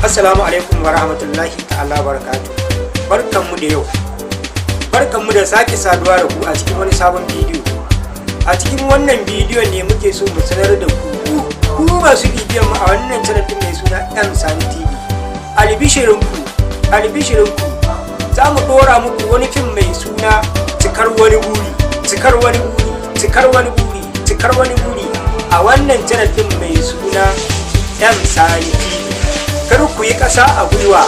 Assalamu alaikum wa rahmatullahi ta'ala barakatuh. Barkanmu da yau. Barkanmu da sake saduwa da ku a cikin wani sabon bidiyo. A cikin wannan bidiyo ne muke so mu sanar da ku masu bidiyon mu a wannan channel din mai suna M Sani TV. Albishirinku za mu dora muku wani fim mai suna cikar wani buri a wannan channel din mai suna M Sani TV. Kar ku yi ƙasa a gwiwa,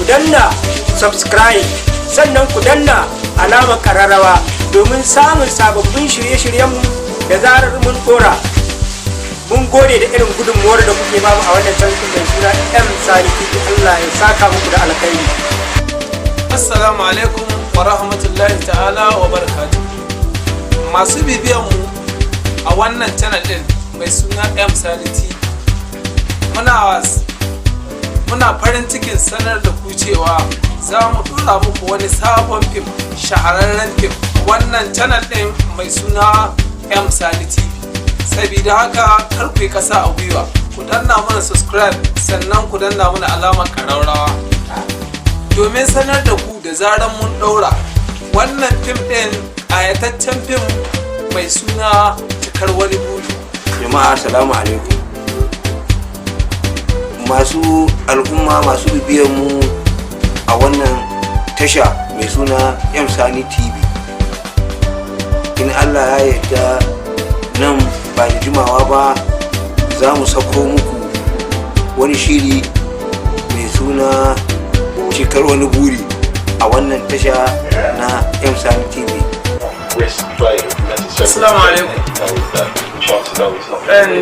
ku danna subscribe sannan ku danna alamar ƙararrawa domin samun sababbin shirye-shiryenmu da zarar mun dora. Mun gode da irin gudunmuwar da kuke bamu a wannan channel mai suna M Sani TV. Allah ya saka muku da alkhairi. Assalamu alaikum wa rahmatullahi ta'ala wa barakatuh. Masu bibiyanmu a wannan channel din mai suna M Sani TV, muna farin cikin sanar da ku cewa za mu dora muku wani sabon fim, shahararren fim, wannan channel din mai suna M Sani TV. Sabida haka kar ku yi kasa a gwiwa, ku danna mana subscribe sannan ku danna mana alamar ƙararrawa domin sanar da ku da zaran mun daura wannan fim din, ƙayataccen fim mai suna cikar wani buri. Jama'a assalamu alaikum. Masu al'umma masu bibiyar mu a wannan tasha mai suna M Sani TV, in Allah ya yarda nan ba da jimawa ba za mu sako muku wani shiri mai suna cikar wani buri a wannan tasha na M Sani TV. Assalamu alaikum.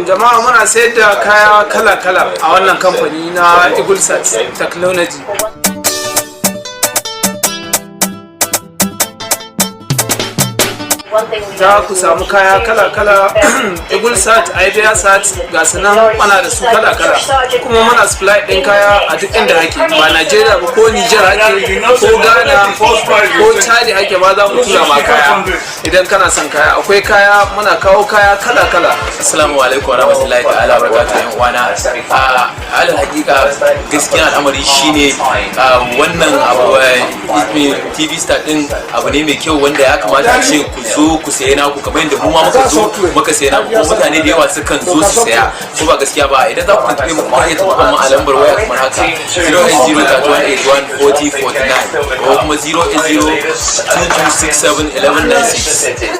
Jama'a muna sayar da kaya kala-kala a wannan kamfani na Eagleset Technology. Za ku samu kaya kala-kala Eagleset, Ideasat, ga sunan ana da su kala-kala, kuma muna supply ɗin kaya a duk inda hake, ba Najeriya ba ko Nijar hake ko Ghana ko Chad hake ba za mu tura ma kaya. Idan kana son kaya, akwai kaya, muna kawo kaya kala-kala. Assalamu alaikum wa rahmatullahi ta'ala wa barakatuhu yan uwana. Alal hakika gaskiya al'amari shine wannan abu TV Star din abu ne mai kyau wanda ya kamata a ce ku zo ku saye naku kamar yadda mu ma muka zo muka saye naku, kuma mutane da yawa sukan zo su saya, ko ba gaskiya ba. Idan za ku tuntuɓe mu kuma iya tuntuɓar mu a lambar waya kamar haka 08031814049 ko kuma 08022671196.